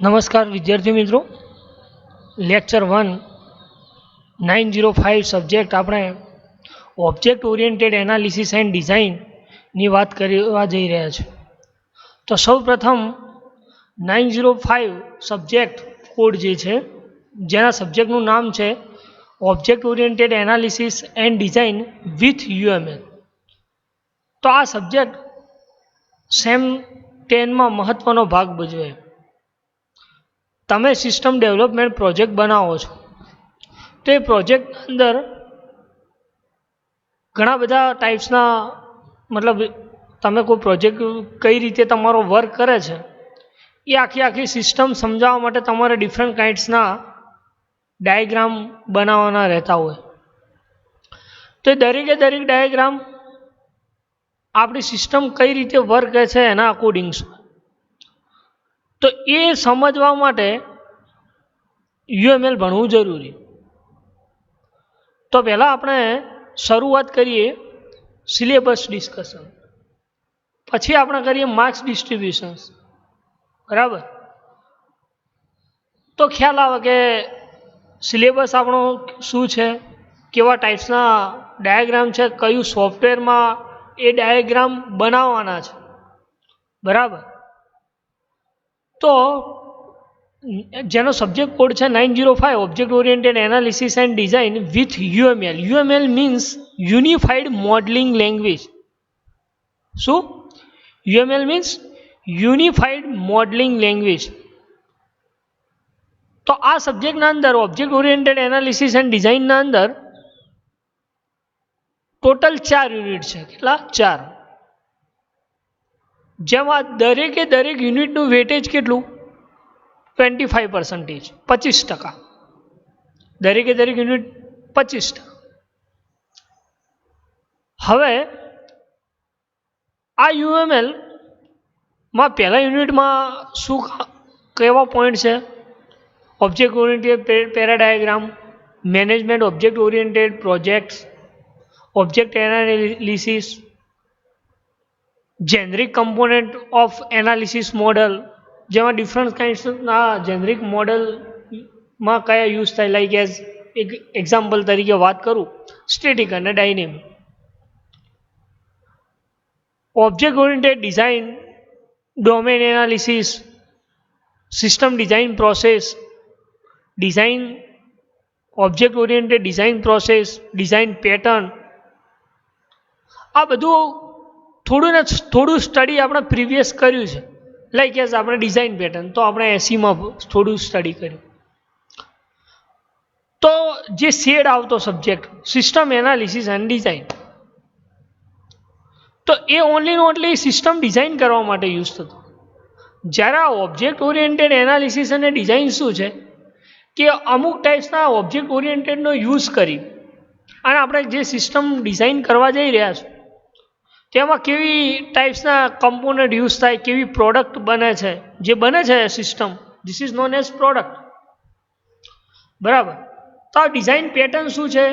નમસ્કાર વિદ્યાર્થી મિત્રો, લેક્ચર 905 સબ્જેક્ટ આપણે ઓબ્જેક્ટ ઓરિએન્ટેડ એનાલિસિસ એન્ડ ડિઝાઇનની વાત કરવા જઈ રહ્યા છે. તો સૌ પ્રથમ 905 સબ્જેક્ટ કોડ જે છે, જેના સબ્જેક્ટનું નામ છે object oriented analysis and design with UML. તો આ સબ્જેક્ટ સેમ 10માં મહત્ત્વનો ભાગ ભજવે. તમે સિસ્ટમ ડેવલપમેન્ટ પ્રોજેક્ટ બનાવો છો, તો એ પ્રોજેક્ટ અંદર ઘણા બધા ટાઈપ્સના મતલબ તમે કોઈ પ્રોજેક્ટ કઈ રીતે તમારો વર્ક કરે છે એ આખી સિસ્ટમ સમજાવવા માટે તમારે ડિફરન્ટ કાઇન્ડ્સના ડાયાગ્રામ બનાવવાના રહેતા હોય. તો એ દરેક ડાયાગ્રામ આપણી સિસ્ટમ કઈ રીતે વર્ક કરે છે એના અકોર્ડિંગ છે. તો એ સમજવા માટે યુએમએલ ભણવું જરૂરી. તો પહેલાં આપણે શરૂઆત કરીએ સિલેબસ ડિસ્કશન, પછી આપણે કરીએ માર્ક્સ ડિસ્ટ્રીબ્યુશન્સ. બરાબર? તો ખ્યાલ આવે કે સિલેબસ આપણો શું છે, કેવા ટાઈપ્સના ડાયાગ્રામ છે, કયું સોફ્ટવેરમાં એ ડાયાગ્રામ બનાવવાના છે. બરાબર? તો જેનો સબ્જેક્ટ કોડ છે 905 object oriented analysis and design with UML. UML means unified modelling language. શું? UML means unified modelling language. તો આ સબ્જેક્ટના અંદર ઓબ્જેક્ટ ઓરિએન્ટેડ એનાલિસિસ એન્ડ ડિઝાઇનના અંદર ટોટલ 4 યુનિટ છે. કેટલા? 4. જેમાં દરેક યુનિટનું વેટેજ કેટલું? 25%, 25%. દરેક યુનિટ 25%. હવે આ યુએમએલ માં પહેલા યુનિટમાં શું કેવા પોઈન્ટ છે? Object oriented paradigm, management object oriented projects, object analysis, generic component of analysis model, જેમાં ડિફરન્ટ કાઇન્ડ્સના જેનરિક મોડલમાં કયા યુઝ થાય, લાઈક એઝ એક એક્ઝામ્પલ તરીકે વાત કરું, સ્ટેટિક અને dynamic. Object oriented design, domain analysis, system design process, design object oriented design process, design pattern. આ બધું થોડું સ્ટડી આપણે પ્રીવિયસ કર્યું છે. લાઈક એઝ આપણે ડિઝાઇન પેટર્ન તો આપણે 80માં થોડું સ્ટડી કર્યું. તો જે શેડ આવતો subject system analysis and design, તો એ ઓનલી સિસ્ટમ ડિઝાઇન કરવા માટે યુઝ થતો. જ્યારે આ ઓબ્જેક્ટ ઓરિએન્ટેડ એનાલિસિસ અને ડિઝાઇન શું છે કે અમુક ટાઈપ્સના ઓબ્જેક્ટ ઓરિએન્ટેડનો યુઝ કરી અને આપણે જે સિસ્ટમ ડિઝાઇન કરવા જઈ રહ્યા છીએ તેમાં કેવી ટાઈપ્સના કમ્પોનન્ટ યુઝ થાય, કેવી પ્રોડક્ટ બને છે, જે બને છે system, this is known as product. બરાબર? તો આ ડિઝાઇન પેટર્ન શું છે,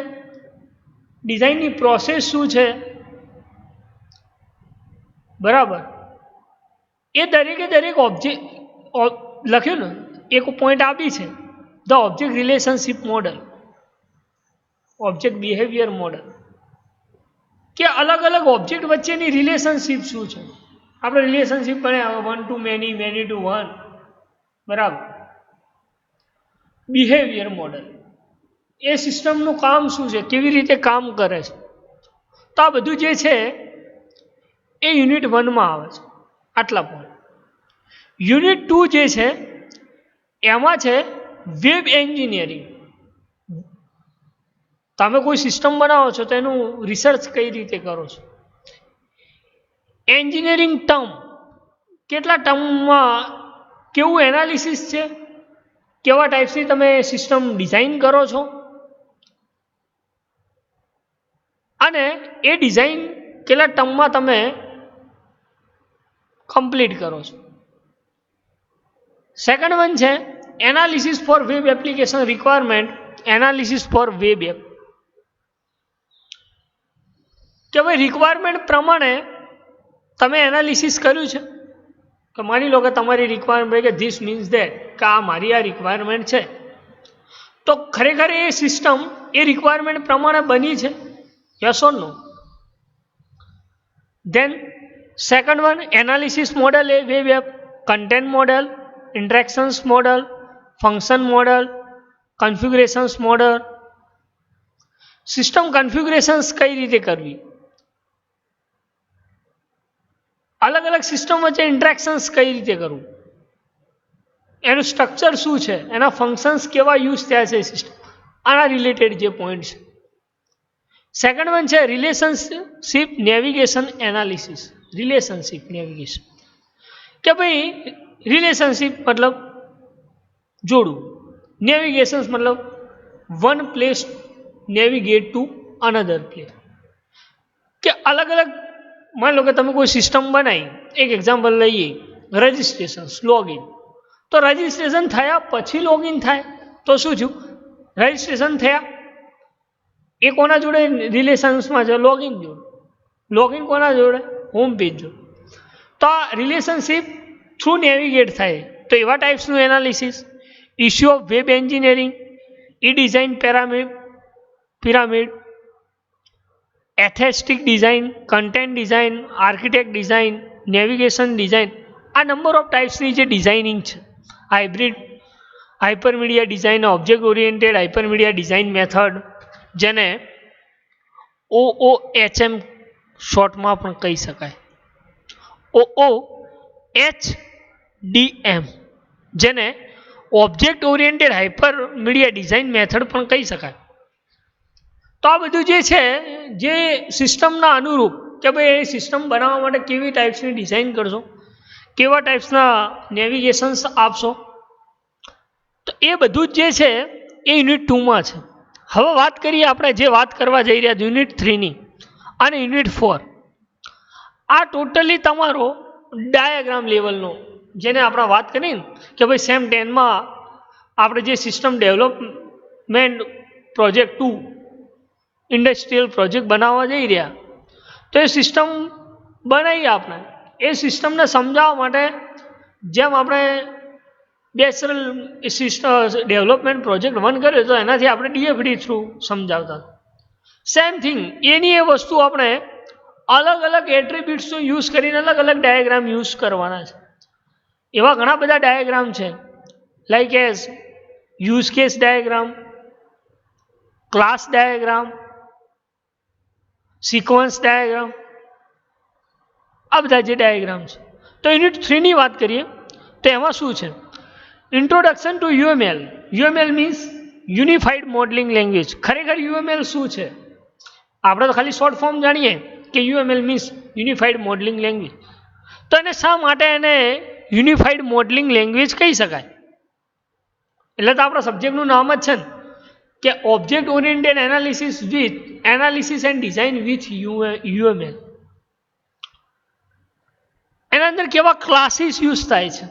ડિઝાઇનની પ્રોસેસ શું છે. બરાબર? એ દરેક ઓબ્જેક્ટ લખ્યું ને, એક પોઈન્ટ આપી છે the object relationship model, object behaviour model, કે અલગ ઓબ્જેક્ટ વચ્ચેની રિલેશનશિપ શું છે. આપણે રિલેશનશિપ ભણ્યા 1 to many, many to 1. બરાબર? બિહેવિયર મોડલ, એ સિસ્ટમનું કામ શું છે, કેવી રીતે કામ કરે છે. તો આ બધું જે છે એ યુનિટ 1માં આવે છે. આટલા પોઈન્ટ. યુનિટ 2 જે છે એમાં છે વેબ એન્જિનિયરિંગ. તમે કોઈ સિસ્ટમ બનાવો છો તો એનું રિસર્ચ કઈ રીતે કરો છો. એન્જિનિયરિંગ ટર્મ, કેટલા ટર્મમાં કેવું એનાલિસિસ છે, કેવા ટાઈપ્સની તમે સિસ્ટમ ડિઝાઇન કરો છો અને એ ડિઝાઇન કેટલા ટર્મમાં તમે કમ્પ્લીટ કરો છો. સેકન્ડ વન છે analysis for web application requirement, analysis for web app, કે ભાઈ રિક્વાયરમેન્ટ પ્રમાણે તમે એનાલિસિસ કર્યું છે. કે માની લો કે તમારી રિક્વાયરમેન્ટ કે ધીસ મીન્સ ધેટ કે આ મારી આ રિક્વાયરમેન્ટ છે, તો ખરેખર એ સિસ્ટમ એ રિક્વાયરમેન્ટ પ્રમાણે બની છે? Yes or no? Then second one, analysis model a web app, content model, interactions model, function model, configurations model. System configurations કઈ રીતે કરવી, અલગ અલગ સિસ્ટમ વચ્ચે ઇન્ટરેક્શન્સ કઈ રીતે કરવું, એનું સ્ટ્રક્ચર શું છે, એના ફંક્શન્સ કેવા યુઝ થયા છે સિસ્ટમ, આના રિલેટેડ જે પોઈન્ટ છે. સેકન્ડ વન છે relationship navigation analysis. Relationship navigation કે ભાઈ રિલેશનશિપ મતલબ જોડવું, નેવિગેશન્સ મતલબ one place navigate to another place. કે અલગ અલગ માની લો કે તમે કોઈ સિસ્ટમ બનાવી, એક એક્ઝામ્પલ લઈએ રજિસ્ટ્રેશન, લોગિન. તો રજિસ્ટ્રેશન થયા પછી લોગિન થાય તો શું થયું? રજિસ્ટ્રેશન થયા એ કોના જોડે રિલેશન્સમાં છે? લોગિન જોડે. લોગિન કોના જોડે? હોમ પેજ જોડે. તો આ રિલેશનશિપ થ્રુ નેવિગેટ થાય. તો એવા ટાઈપ્સનું analysis, issue of web engineering, E design pyramid, aesthetic design, content design, architect design, navigation design, આ નંબર ઓફ ટાઈપ્સની જે ડિઝાઇનિંગ છે. Hybrid hypermedia design, object oriented hypermedia design method, જેને OOHM શોર્ટમાં પણ કહી શકાય. OOHDM જેને object oriented hypermedia design method પણ કહી શકાય. તો આ બધું જે છે જે સિસ્ટમના અનુરૂપ કે ભાઈ એ સિસ્ટમ બનાવવા માટે કેવી ટાઈપ્સની ડિઝાઇન કરશો, કેવા ટાઈપ્સના નેવિગેશન્સ આપશો, તો એ બધું જ જે છે એ યુનિટ 2માં છે. હવે વાત કરીએ આપણે જે વાત કરવા જઈ રહ્યા યુનિટ 3ની અને યુનિટ 4. આ ટોટલી તમારો ડાયાગ્રામ લેવલનો, જેને આપણે વાત કરીએ ને કે ભાઈ સેમ 10માં આપણે જે system development project 2 industrial project બનાવવા જઈ રહ્યા, તો એ સિસ્ટમ બનાવી આપણે એ સિસ્ટમને સમજાવવા માટે જેમ આપણે બેચરલ ડેવલપમેન્ટ પ્રોજેક્ટ 1 કર્યો તો એનાથી આપણે DFD થ્રુ સમજાવતા. સેમ થિંગ એની એ વસ્તુ આપણે અલગ અલગ એટ્રીબ્યુટ્સનો યુઝ કરીને અલગ અલગ ડાયાગ્રામ યુઝ કરવાના છે. એવા ઘણા બધા ડાયાગ્રામ છે, like as use case diagram, class diagram, sequence diagram, આ બધા જે ડાયાગ્રામ છે. તો યુનિટ 3ની વાત કરીએ તો એમાં શું છે? Introduction to UML. UML means unified modelling language. ખરેખર UML શું છે? આપણે તો ખાલી શોર્ટ ફોર્મ જાણીએ કે UML means unified modelling language. તો એને શા માટે એને યુનિફાઈડ મોડલિંગ લેંગ્વેજ કહી શકાય? એટલે તો આપણા સબ્જેક્ટનું નામ જ છે ને કે object oriented analysis and design with UML. એના અંદર કેવા ક્લાસીસ યુઝ થાય છે,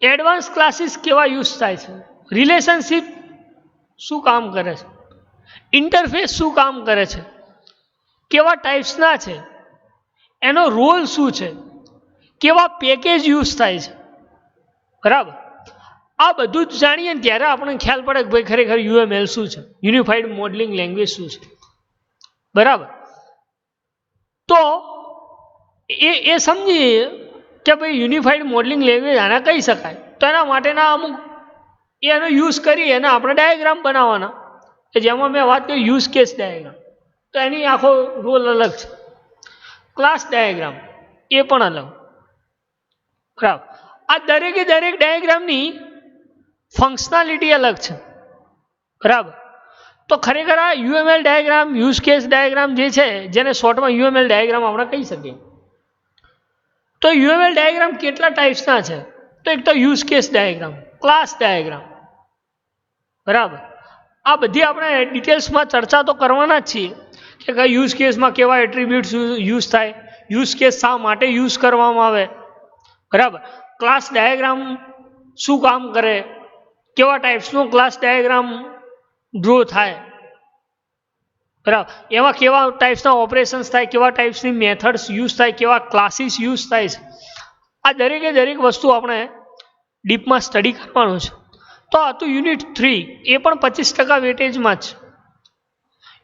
એડવાન્સ ક્લાસીસ કેવા યુઝ થાય છે, રિલેશનશિપ શું કામ કરે છે, ઇન્ટરફેસ શું કામ કરે છે, કેવા ટાઈપ્સના છે, એનો રોલ શું છે, કેવા પેકેજ યુઝ થાય છે. બરાબર, આ બધું જ જાણીએ ને ત્યારે આપણને ખ્યાલ પડે કે ભાઈ ખરેખર UML શું છે, યુનિફાઈડ મોડલિંગ લેંગ્વેજ શું છે. બરાબર, તો એ સમજીએ કે ભાઈ યુનિફાઈડ મોડલિંગ લેંગ્વેજ આના કહી શકાય. તો એના માટેના અમુક એનો યુઝ કરી અને આપણે ડાયાગ્રામ બનાવવાના કે જેમાં મેં વાત કરી યુઝ કેસ ડાયાગ્રામ, તો એની આખો રોલ અલગ છે. ક્લાસ ડાયાગ્રામ એ પણ અલગ. બરાબર, આ દરેકે દરેક ડાયાગ્રામની ફંક્શનાલિટી અલગ છે. બરાબર, તો ખરેખર આ UML diagram, use case diagram જે છે જેને શોર્ટમાં UML ડાયાગ્રામ આપણે કહી શકીએ. તો UML ડાયાગ્રામ કેટલા ટાઈપ્સના છે? તો એક તો use case diagram, class diagram. બરાબર, આ બધી આપણે ડિટેલ્સમાં ચર્ચા તો કરવાના જ છીએ કે કઈ યુઝ કેસમાં કેવા એટ્રીબ્યુટ્સ યુઝ થાય, યુઝ કેસ શા માટે યુઝ કરવામાં આવે. બરાબર, ક્લાસ ડાયાગ્રામ શું કામ કરે, કેવા ટાઈપ્સનો ક્લાસ ડાયાગ્રામ ડ્રો થાય. બરાબર, એમાં કેવા ટાઈપ્સના ઓપરેશન્સ થાય, કેવા ટાઈપ્સની મેથડ્સ યુઝ થાય, કેવા ક્લાસીસ યુઝ થાય છે. આ દરેકે દરેક વસ્તુ આપણે ડીપમાં સ્ટડી કરવાનું છે. તો આ તો યુનિટ 3, એ પણ 25% વેટેજમાં જ.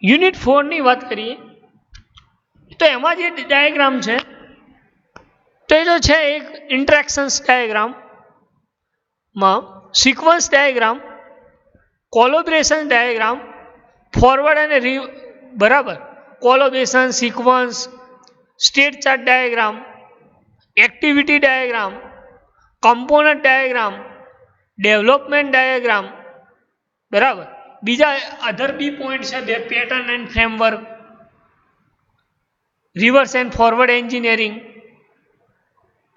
યુનિટ 4ની વાત કરીએ તો એમાં જે ડાયાગ્રામ છે તે જો છે એક ઇન્ટરેક્શન્સ ડાયાગ્રામમાં sequence diagram, collaboration diagram, forward અને બરાબર collaboration, sequence, state chart diagram, activity diagram, component diagram, development diagram, બરાબર. બીજા અધર બી પોઈન્ટ છે, બે pattern and framework, rivers and forward engineering,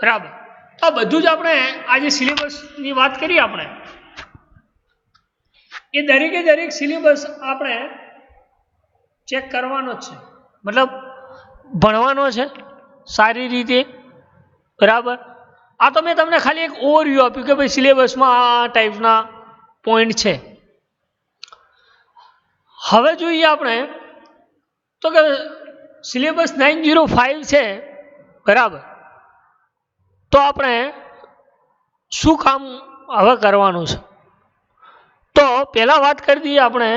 બરાબર. તો આ બધું જ આપણે આજે સિલેબસની વાત કરીએ આપણે, એ દરેકે દરેક સિલેબસ આપણે ચેક કરવાનો જ છે, મતલબ ભણવાનો છે સારી રીતે, બરાબર. આ તો મેં તમને ખાલી એક ઓવરવ્યૂ આપ્યું કે ભાઈ સિલેબસમાં આ ટાઈપના પોઈન્ટ છે. હવે જોઈએ આપણે તો કે સિલેબસ 905 છે, બરાબર. તો આપણે શું કામ હવે કરવાનું છે? તો પહેલા વાત કરી દઈએ આપણે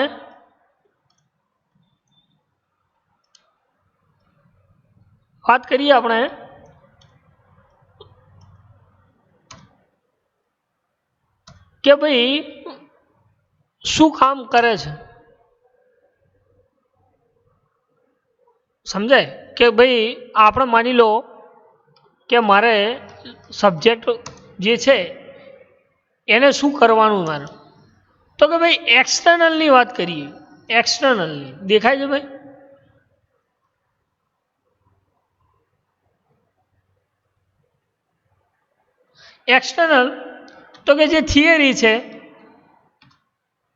કે ભાઈ શું કામ કરે છે, સમજાય? કે ભાઈ આપણે માની લો કે મારે સબ્જેક્ટ જે છે એને શું કરવાનું મારે, તો કે ભાઈ એક્સટર્નલની વાત કરીએ. એક્સટર્નલની દેખાય છે ભાઈ? એક્સટર્નલ તો કે જે થિયરી છે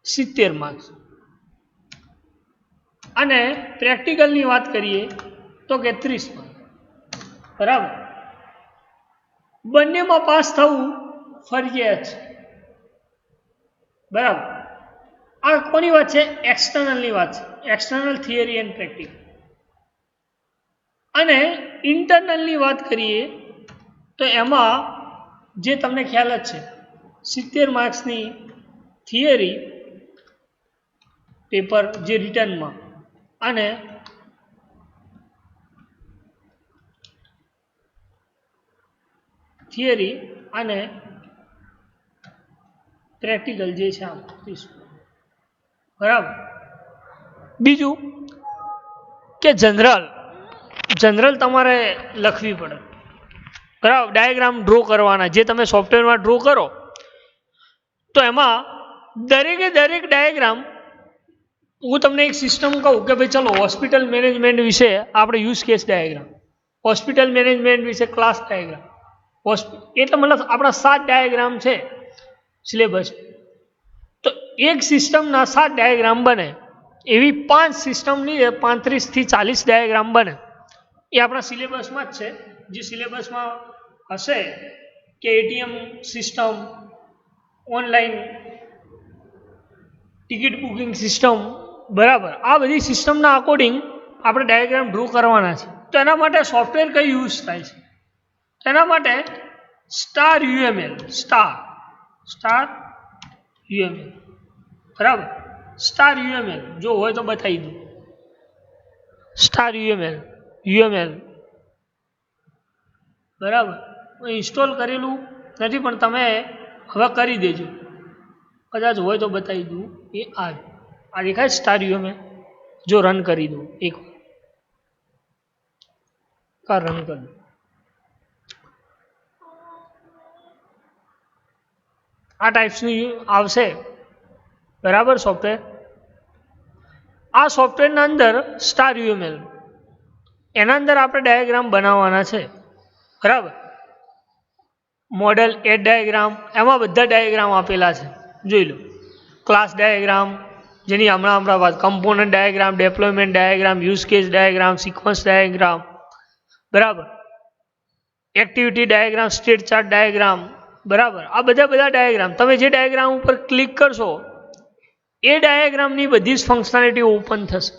70 માર્ક્સ, અને પ્રેક્ટિકલની વાત કરીએ તો કે 30 માર્ક્સ, બરાબર. બંનેમાં પાસ થવું ફરજિયાત છે, બરાબર. આ કોની વાત છે? એક્સટર્નલની વાત છે. External theory and practical. અને ઇન્ટરનલની વાત કરીએ તો એમાં જે તમને ખ્યાલ જ છે 70 માર્ક્સની થિયરી પેપર જે રિટર્નમાં, અને થિયરી અને પ્રેક્ટિકલ જે છે આમ 30, બરાબર. બીજું કે જનરલ તમારે લખવી પડે, બરાબર. ડાયાગ્રામ ડ્રો કરવાના, જે તમે સોફ્ટવેરમાં ડ્રો કરો તો એમાં દરેકે દરેક ડાયાગ્રામ, હું તમને એક સિસ્ટમ કહું કે ભાઈ ચલો હોસ્પિટલ મેનેજમેન્ટ વિશે આપણે use case diagram, hospital management વિશે ક્લાસ ડાયાગ્રામ, એટલે મતલબ આપણા 7 ડાયાગ્રામ છે સિલેબસ. તો એક સિસ્ટમના 7 ડાયાગ્રામ બને, એવી 5 સિસ્ટમની 35 થી 40 ડાયાગ્રામ બને. એ આપણા સિલેબસમાં જ છે. જે સિલેબસમાં હશે કે ATM system, online ticket booking system, બરાબર. આ બધી સિસ્ટમના અકોર્ડિંગ આપણે ડાયાગ્રામ ડ્રો કરવાના છે. તો એના માટે સોફ્ટવેર કઈ યુઝ થાય છે? એના માટે સ્ટાર UML, બરાબર. સ્ટાર UML જો હોય તો બતાવી દઉં. સ્ટાર UML, બરાબર. ઇન્સ્ટોલ કરેલું નથી પણ તમે હવે કરી દેજો, કદાચ હોય તો બતાવી દઉં. એ આ દેખાય સ્ટાર UML. જો રન કરી દઉં એક રન કરી દઉં, આ ટાઈપ્સની આવશે, બરાબર. સોફ્ટવેર, આ સોફ્ટવેરના અંદર સ્ટાર UML, એના અંદર આપણે ડાયાગ્રામ બનાવવાના છે, બરાબર. મોડેલ એડ ડાયાગ્રામ, એમાં બધા ડાયાગ્રામ આપેલા છે, જોઈ લો. ક્લાસ ડાયાગ્રામ, જેની હમણાં વાત, component diagram, deployment diagram, use case diagram, sequence diagram, બરાબર. Activity diagram, state chart diagram, બરાબર. આ બધા ડાયાગ્રામ, તમે જે ડાયાગ્રામ ઉપર ક્લિક કરશો એ ડાયાગ્રામની બધી જ ફંક્શનાલિટી ઓપન થશે.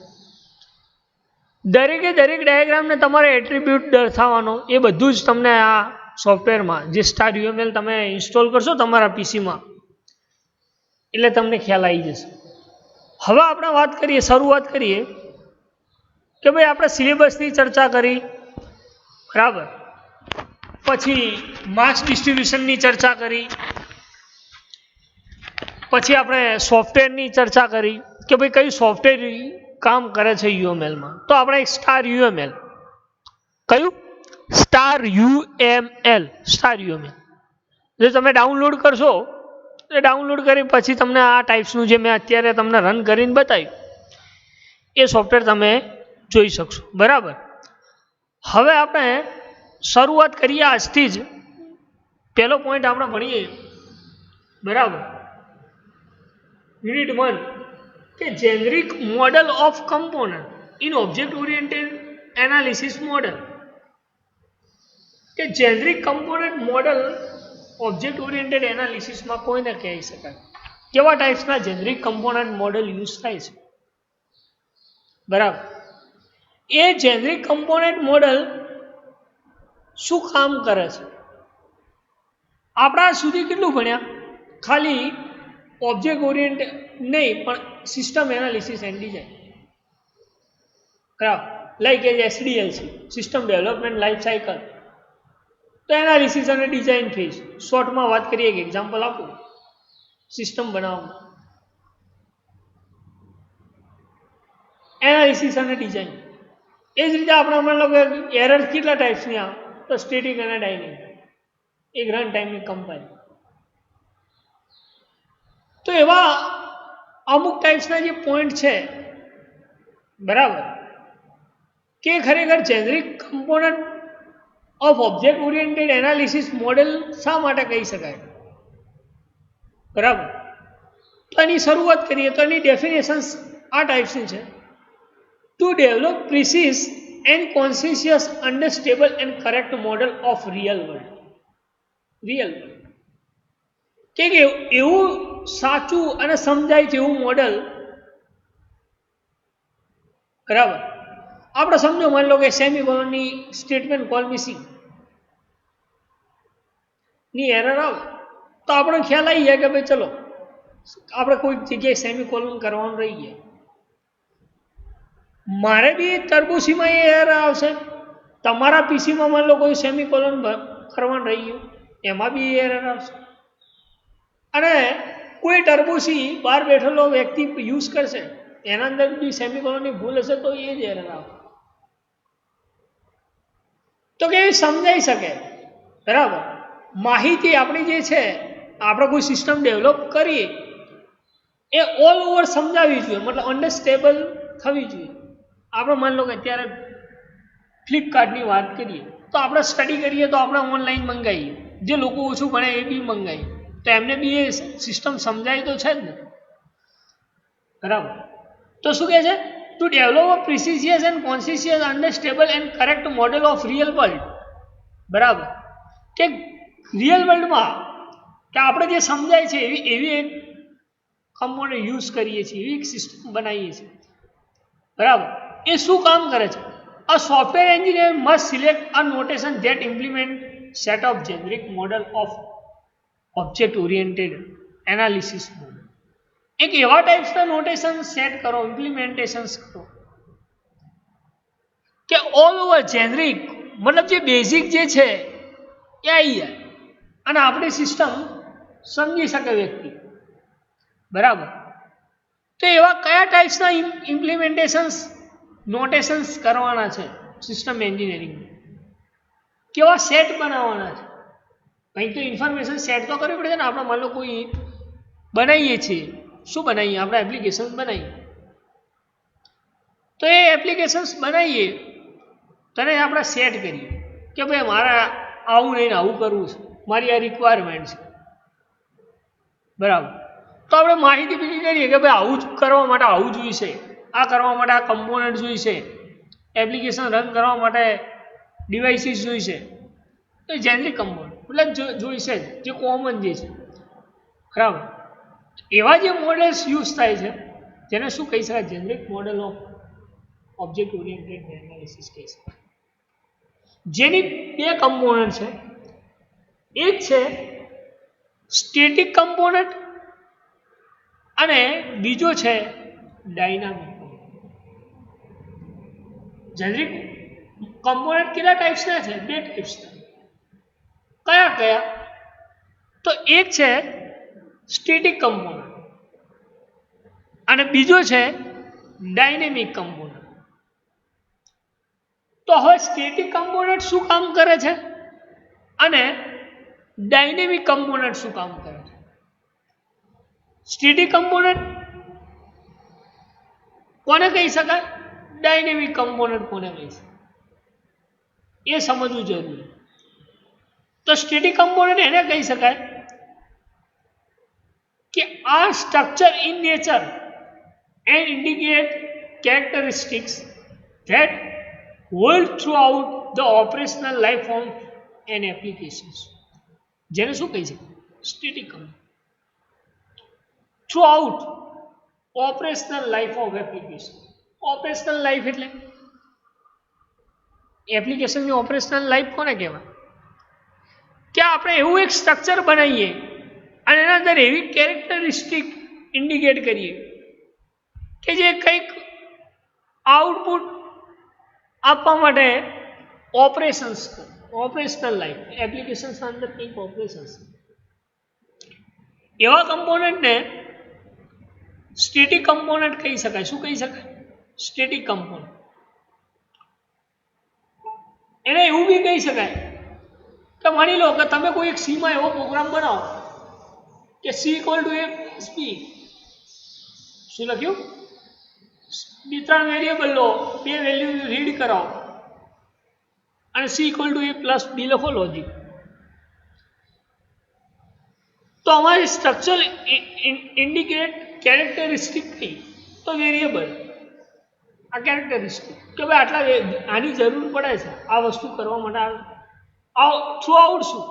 દરેકે દરેક ડાયાગ્રામને તમારે એટ્રીબ્યુટ દર્શાવવાનો, એ બધું જ તમને આ સોફ્ટવેરમાં જે સ્ટાર UML તમે ઇન્સ્ટોલ કરશો તમારા પીસીમાં એટલે તમને ખ્યાલ આવી જશે. હવે આપણે શરૂઆત કરીએ કે ભાઈ આપણે સિલેબસની ચર્ચા કરી, બરાબર, પછી માર્ક્સ ડિસ્ટ્રીબ્યુશનની ચર્ચા કરી, પછી આપણે સોફ્ટવેરની ચર્ચા કરી કે ભાઈ કયું સોફ્ટવેર કામ કરે છે UMLમાં. તો આપણે એક સ્ટાર UML, કયું સ્ટાર UML જો તમે ડાઉનલોડ કરશો એ ડાઉનલોડ કરી પછી તમને આ ટાઈપ્સનું જે મેં અત્યારે તમને રન કરીને બતાવ્યું એ સોફ્ટવેર તમે જોઈ શકશો. બરાબર, હવે આપણે શરૂઆત કરીએ આજથી જ. પહેલો પોઈન્ટ આપણે ભણીએ, બરાબર, યુનિટ 1 કે generic model of component in object oriented analysis model. કે generic component model object oriented એનાલિસિસમાં કોઈને કહી શકાય. કેવા ટાઈપ્સના જેનરિક કમ્પોનન્ટ મોડલ યુઝ થાય છે, બરાબર. એ જેનરિક કમ્પોનન્ટ મોડલ શું કામ કરે છે? આપણા સુધી કેટલું ભણ્યા? ખાલી ઓબ્જેક્ટ ઓરિએન્ટેડ નહીં, પણ સિસ્ટમ એનાલિસિસ એન્ડ ડિઝાઇન, બરાબર. Like SDLC, system development life cycle. તો એનાલિસિસ અને ડિઝાઇન ફેઝ, શોર્ટમાં વાત કરીએ, એક એક્ઝામ્પલ આપું, સિસ્ટમ બનાવવામાં એનાલિસિસ અને ડિઝાઇન. એ જ રીતે આપણે હમણાં લોકો એરર કેટલા ટાઈપ્સની આવે? તો સ્ટેટિક અને ડાયનેમિક, એક રન ટાઈમની કમ્પાઇલ. તો એવા અમુક ટાઈપ્સના જે પોઈન્ટ છે, બરાબર, કે ખરેખર generic component of object oriented analysis model શા માટે કહી શકાય, બરાબર. તો એની શરૂઆત કરીએ તો એની ડેફિનેશન્સ આ ટાઈપ્સની છે. To develop precise and conscious understandable and correct model of real world. કે એવું સાચું અને સમજાય તેવું મોડલ, બરાબર. આપણે સમજો, માની લો કે સેમિકોલનની સ્ટેટમેન્ટ કોલ મિસિંગ ની એરર આવે તો આપણને ખ્યાલ આવી જાય કે ભાઈ ચલો આપણે કોઈ જગ્યાએ સેમિકોલન કરવાનું રહી ગયા. મારે બી ટર્બોસીમાં એ એરર આવશે, તમારા પીસીમાં માની લો કોઈ સેમિકોલન કરવાનું રહી ગયું, એમાં બી એરર આવશે. અને કોઈ ટર્બોસી બહાર બેઠેલો વ્યક્તિ યુઝ કરશે, એના અંદર બી સેમિકોલનની ભૂલ હશે તો એ જ એરર આવે. તો કે સમજાઈ શકે, બરાબર. માહિતી આપણી જે છે, આપણે કોઈ સિસ્ટમ ડેવલપ કરીએ એ ઓલ ઓવર સમજાવવી જોઈએ, મતલબ અન્ડરસ્ટેબલ થવી જોઈએ. આપણે માની લો કે અત્યારે ફ્લિપકાર્ટની વાત કરીએ તો આપણે સ્ટડી કરીએ તો આપણે ઓનલાઈન મંગાવીએ, જે લોકો ઓછું ભણે એ બી મંગાવીએ, તો એમને બી એ સિસ્ટમ સમજાય તો છે જ ને, બરાબર. તો શું કહે છે? To develop a precise and conscious understandable and correct model of real world, બરાબર. કે રિયલ વર્લ્ડમાં કે આપણે જે સમજાય છે એવી એક કમ્પોનન્ટ યુઝ કરીએ છીએ, એવી એક સિસ્ટમ બનાવીએ છીએ, બરાબર. એ શું કામ કરે છે? A software engineer must select a notation that implement set of generic model of object oriented analysis model. એક એવા ટાઈપ્સના નોટેશન સેટ કરો, ઇમ્પ્લિમેન્ટેશન્સ કરો કે ઓલ ઓવર જેનરિક, મતલબ જે બેઝિક જે છે એ આવી જાય અને આપણી સિસ્ટમ સમજી શકે વ્યક્તિ, બરાબર. તો એવા કયા ટાઈપ્સના ઇમ્પ્લિમેન્ટેશન્સ નોટેશન્સ કરવાના છે સિસ્ટમ એન્જિનિયરિંગમાં? કેવા સેટ બનાવવાના છે? કંઈક તો ઇન્ફોર્મેશન સેટ તો કરવી પડે છે ને. આપણે માની લો કોઈ બનાવીએ છીએ, શું બનાવીએ? આપણે એપ્લિકેશન બનાવીએ, તો એ એપ્લિકેશન્સ બનાવીએ તને આપણે સેટ કરીએ કે ભાઈ મારે આવું નહીં આવું કરવું છે, મારી આ રિક્વાયરમેન્ટ છે, બરાબર. તો આપણે માહિતી ભેગી કરીએ કે ભાઈ આવું જ કરવા માટે આવું જોઈશે, આ કરવા માટે આ કમ્પોનન્ટ જોઈશે, એપ્લિકેશન રન કરવા માટે ડિવાઇસીસ જોઈશે. તો જેનરિક કમ્પોનન્ટ એટલે જોઈશે જ, જે કોમન જે છે, બરાબર. એવા જે મોડેલ્સ યુઝ થાય છે જેને શું કહી શકાય? Generic model of object oriented analysis કહી શકાય. જેની બે કમ્પોનન્ટ છે, એક છે સ્ટેટિક કમ્પોનન્ટ અને બીજો છે ડાયનામિક. જેનરિક કમ્પોનન્ટ કેટલા ટાઈપ્સના છે? 2 ટાઈપ્સના. કયા કયા? તો એક છે સ્ટેટિક કમ્પોનન્ટ અને બીજો છે ડાયનેમિક કમ્પોનન્ટ. તો હવે સ્ટેટિક કમ્પોનન્ટ શું કામ કરે છે અને ડાયનેમિક કમ્પોનન્ટ શું કામ કરે છે? સ્ટેટિક કમ્પોનન્ટ કોને કહી શકાય? ડાયનેમિક કમ્પોનન્ટ કોને કહી શકાય? એ સમજવું જરૂરી. તો સ્ટેટિક કમ્પોનન્ટ એને કહી શકાય કે આ structure in nature and indicate characteristics that hold throughout the operational life of an applications. જેને શું કહી શકાય? Static component. Throughout operational life of application. Operational life એટલે એપ્લિકેશનની ઓપરેશનલ લાઈફ કોને કહેવાય? કે આપણે એવું એક સ્ટ્રક્ચર બનાવીએ અને એના અંદર એવી કેરેક્ટરિસ્ટિક ઇન્ડિકેટ કરીએ કે જે કંઈક આઉટપુટ આપવા માટે ઓપરેશન્સ, ઓપરેશનલ લાઈફ એપ્લિકેશન્સ અંદર કંઈક ઓપરેશન્સ, એવા કમ્પોનન્ટને સ્ટેટિક કમ્પોનન્ટ કહી શકાય. શું કહી શકાય? Static component. એને એવું બી કહી શકાય કે માની લો કે તમે કોઈ એક સીમાં એવો પ્રોગ્રામ બનાવો કે C equal to A plus B. શું લખ્યું? 3 વેરિયેબલ લો, 2 વેલ્યુ રીડ કરાવો અને C equal to A plus B લખો લોજિક. તો અમારી સ્ટ્રક્ચર ઇન્ડિકેટ કેરેક્ટરિસ્ટિક થઈ તો વેરિયેબલ આ કેરેક્ટરિસ્ટિક કે ભાઈ આટલા આની જરૂર પડે છે આ વસ્તુ કરવા માટે. થ્રુ આઉટ શું?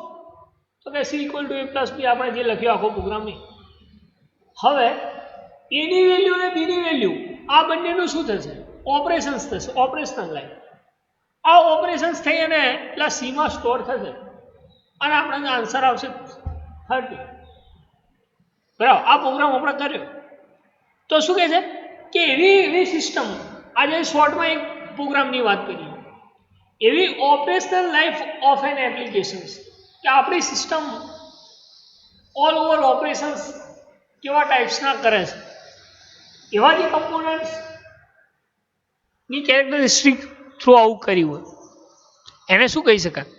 તો કે C equal to A plus B આપણે જે લખ્યો આખો પ્રોગ્રામ નહીં. હવે એની વેલ્યુ અને બીની વેલ્યુ આ બંનેનું શું થશે? ઓપરેશન્સ થશે. Operational life. આ ઓપરેશન્સ થઈ અને પેલા સીમાં સ્ટોર થશે અને આપણને આન્સર આવશે 30. બરાબર. આ પ્રોગ્રામ આપણે કર્યો તો શું કહે છે કે એવી સિસ્ટમ, આજે શોર્ટમાં એક પ્રોગ્રામની વાત કરીએ, એવી operational life of an applications કે આપણી સિસ્ટમ ઓલ ઓવર ઓપરેશન્સ કેવા ટાઈપ્સના કરે છે, એવા જે કમ્પોનન્ટ્સની કેરેક્ટરિસ્ટિક થ્રુ આઉટ કરી હોય એને શું કહી શકાય?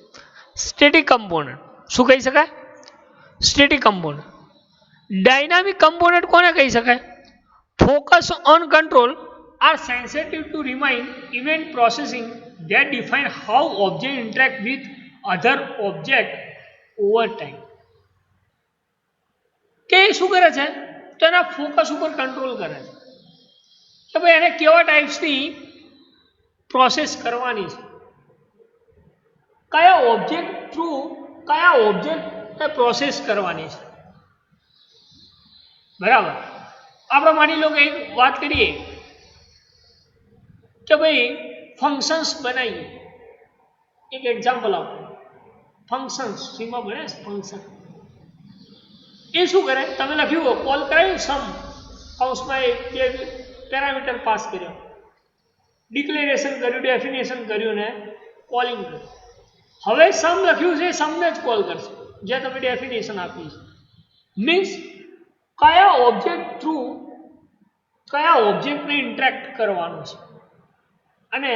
Static component. શું કહી શકાય? Static component. ડાયનામિક કમ્પોનન્ટ કોને કહી શકાય? Focus on control are sensitive to remind event processing that define how object interact with other object over time. કે શું કરે છે? તો એના ફોકસ ઉપર કંટ્રોલ કરે છે કે ભાઈ એને કેવા ટાઈપ્સની પ્રોસેસ કરવાની છે, કયા ઓબ્જેક્ટ થ્રુ કયા ઓબ્જેક્ટને પ્રોસેસ કરવાની છે. બરાબર. આપણે માની લો કે એક વાત કરીએ કે ભાઈ ફંક્શન્સ બનાવીએ. એક એક્ઝામ્પલ આપો. ફંક્શન્સ સીમાં ભણે ફંક્શન એ શું કરે? તમે લખ્યું કોલ કરાયું સમ, કૌંસમાં બે પેરામીટર પાસ કર્યો, ડિક્લેરેશન કર્યું, ડેફિનેશન કર્યું ને કોલિંગ કર્યું. હવે સમ લખ્યું છે, સમને જ કોલ કરશે જે તમે ડેફિનેશન આપી છે. મીન્સ કયા ઓબ્જેક્ટ થ્રુ કયા ઓબ્જેક્ટને ઇન્ટરેક્ટ કરવાનું છે અને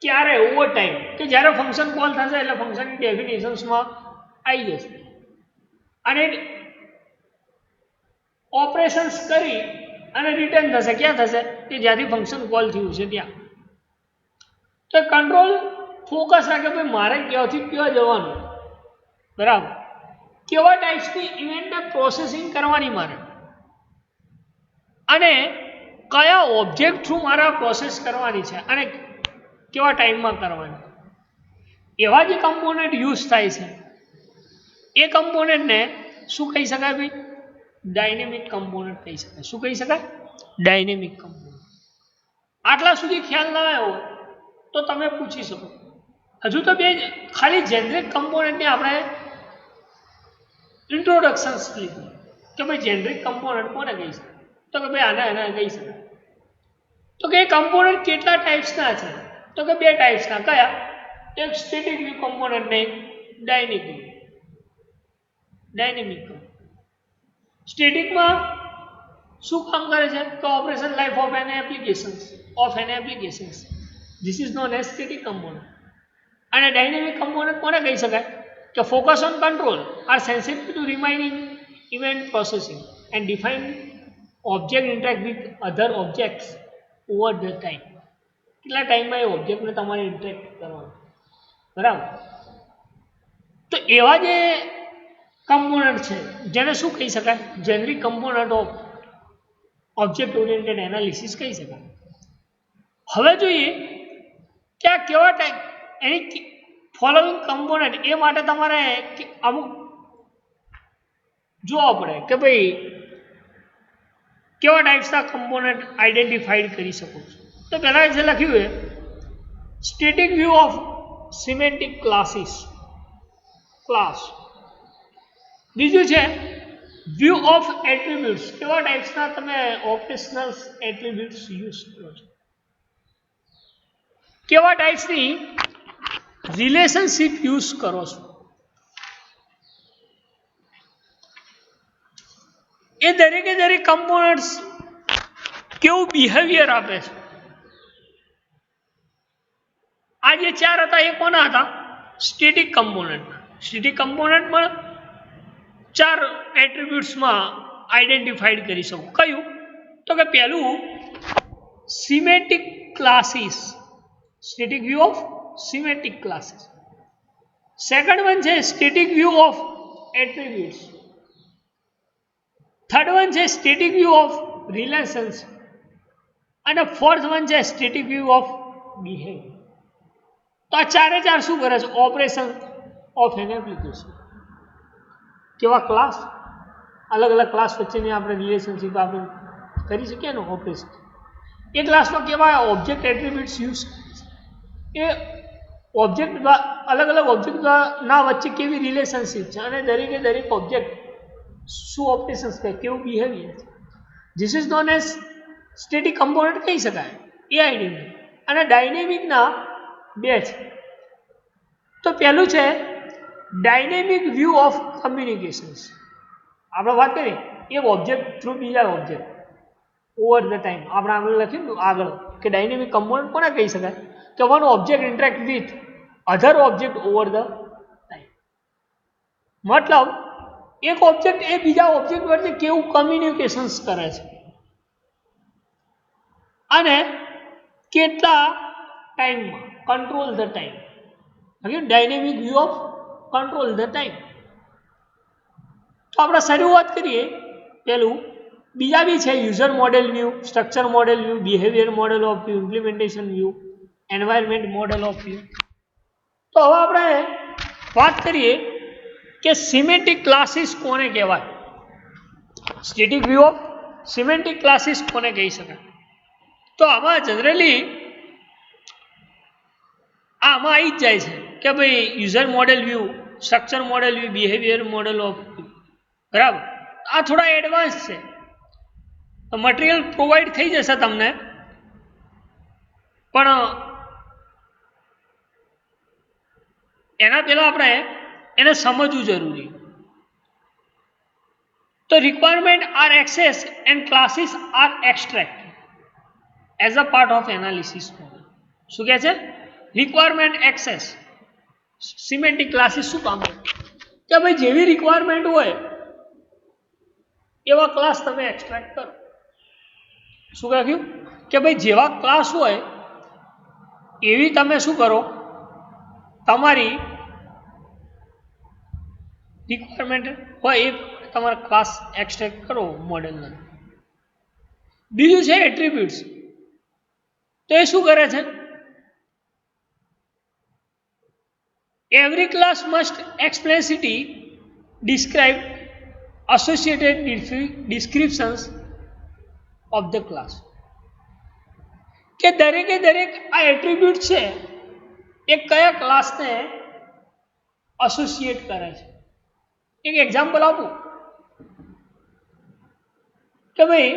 ક્યારે ઓવર ટાઈમ કે જ્યારે ફંક્શન કોલ થશે એટલે ફંક્શનની ડેફિનેશન્સમાં આવી જશે અને ઓપરેશન્સ કરી અને રિટર્ન થશે. ક્યાં થશે? કે જ્યાંથી ફંક્શન કોલ થયું છે ત્યાં. તો કંટ્રોલ ફોકસ રાખે ભાઈ મારે ક્યાંથી ક્યાં જવાનું, બરાબર, કેવા ટાઈપ્સની ઇવેન્ટને પ્રોસેસિંગ કરવાની મારે અને કયા ઓબ્જેક્ટ થ્રુ મારે પ્રોસેસ કરવાની છે અને કેવા ટાઈમમાં કરવાની. એવા જે કમ્પોનન્ટ યુઝ થાય છે એ કમ્પોનન્ટને શું કહી શકાય ભાઈ? ડાયનેમિક કમ્પોનન્ટ કહી શકાય. શું કહી શકાય? Dynamic component. આટલા સુધી ખ્યાલ ના આવ્યો તો તમે પૂછી શકો. હજુ તો બે ખાલી જેનરિક કમ્પોનન્ટને આપણે ઇન્ટ્રોડક્શન લીધું કે ભાઈ જેનરિક કમ્પોનન્ટ કોને કહી શકાય, તો કે ભાઈ આને કહી શકાય. તો કે કમ્પોનન્ટ કેટલા ટાઈપ્સના છે, તો કે બે ટાઈપ્સના. કયા? એક સ્ટેટિક વ્યૂ કમ્પોનન્ટ ને ડાયનેમિક. સ્ટેટિકમાં શું કામ કરે છે? તો operation life of an applications this is known as static component. અને ડાયનેમિક કમ્પોનન્ટ કોને કહી શકાય? કે focus on control are sensitive to remaining event processing and define object interact with other objects over the time. કેટલા ટાઈમમાં એ ઓબ્જેક્ટને તમારે interact કરવાનું, બરાબર? તો એવા જે કમ્પોનન્ટ છે જેને શું કહી શકાય? Generic component of object oriented analysis કહી શકાય. હવે જોઈએ કે આ કેવા ટાઈપ એની ફોલોઈંગ કમ્પોનન્ટ, એ માટે તમારે અમુક જોવા પડે કે ભાઈ કેવા ટાઈપ્સના કમ્પોનન્ટ આઈડેન્ટિફાઈડ કરી શકો છો. તો પહેલાં જે લખ્યું છે static view of semantic class. બીજું છે વ્યૂ ઓફ એટ્રીબ્યુટ્સ. કેવા ટાઈપ્સના તમે ઓપરેશનલ એટ્રીબ્યુટ્સ યુઝ કરો છો, કેવા ટાઈપ્સની રિલેશનશિપ યુઝ કરો છો. એ દરેકે દરેક કમ્પોનન્ટ્સ કેવું બિહેવિયર આપે છે. આ જે ચાર હતા એ કોના હતા? Static component. સ્ટેટિક કમ્પોનન્ટમાં ચાર એટ્રીબ્યુટ્સમાં આઈડેન્ટિફાઈડ કરી શકો. કયું? તો કે પહેલું semantic classes, static view of semantic classes. Second one છે static view of attributes. Third one છે સ્ટેટિક વ્યૂ ઓફ રિલેશન્સ. અને ફોર્થ વન છે સ્ટેટિક વ્યૂ ઓફ બિહેવિયર. તો આ ચારે ચાર શું કરે છે? Operation of an application. કેવા ક્લાસ? અલગ અલગ ક્લાસ વચ્ચેની આપણે રિલેશનશિપ આપણે કરી શકીએ ને ઓપરેશન. એ ક્લાસમાં કેવા ઓબ્જેક્ટ એટ્રીબ્યુટ્સ યુઝ, એ ઓબ્જેક્ટ અલગ અલગ ઓબ્જેક્ટના વચ્ચે કેવી રિલેશનશિપ છે અને દરેકે દરેક ઓબ્જેક્ટ શું ઓપરેશન્સ કરે, કેવું બિહેવિયર છે. This is known as static component કહી શકાય. એ આઈડેન્ટિટી. અને ડાયનેમિકના બે છે. તો પહેલું છે ડાયનેમિક વ્યૂ ઓફ કમ્યુનિકેશન્સ. આપણે વાત કરીએ એક ઓબ્જેક્ટ થ્રુ બીજા ઓબ્જેક્ટ ઓવર ધ ટાઈમ. આપણે આગળ લખ્યું આગળ કે ડાયનેમિક કમ્પોનન્ટ કોને કહી શકાય? કે one object interact with other object over the time. મતલબ એક ઓબ્જેક્ટ એ બીજા ઓબ્જેક્ટ વચ્ચે કેવું કમ્યુનિકેશન્સ કરે છે અને કેટલા ટાઈમમાં, control the time. Dynamic view of control the time. તો આપણે શરૂઆત કરીએ પહેલું. બીજા બી છે user model view, structure model view, behaviour model of view, implementation view, environment model of view. તો હવે આપણે વાત કરીએ કે સિમેન્ટિક ક્લાસીસ કોને કહેવાય? Static view of semantic classes કોને કહી શકાય? તો આમાં જનરલી આમાં આવી જ જાય છે કે ભાઈ user model view, structure model view, behaviour model of view. બરાબર? આ થોડા એડવાન્સ છે. તો મટીરિયલ પ્રોવાઈડ થઈ જશે તમને, પણ એના પહેલાં આપણે એને સમજવું જરૂરી. તો requirement are access and classes are extract as a part of analysis. શું કહે છે? Requirement access. સિમેન્ટિક ક્લાસીસ શું કામ કરે? કે ભાઈ જેવી રિક્વાયરમેન્ટ હોય એવા ક્લાસ તમે એક્સટ્રેક્ટ કરો. શું કહ્યું? કે ભાઈ જેવા ક્લાસ હોય એવી તમે શું કરો? તમારી રિક્વાયરમેન્ટ હોય એ તમારા ક્લાસ એક્સટ્રેક્ટ કરો મોડેલના. બીજું છે એટ્રીબ્યુટ્સ. તો એ શું કરે છે? Every class must explicitly describe associated descriptions of the class. કે દરેકે દરેક આ એટ્રીબ્યુટ છે એ કયા ક્લાસને એસોસિએટ કરે છે એક એક્ઝામ્પલ આપું કે ભાઈ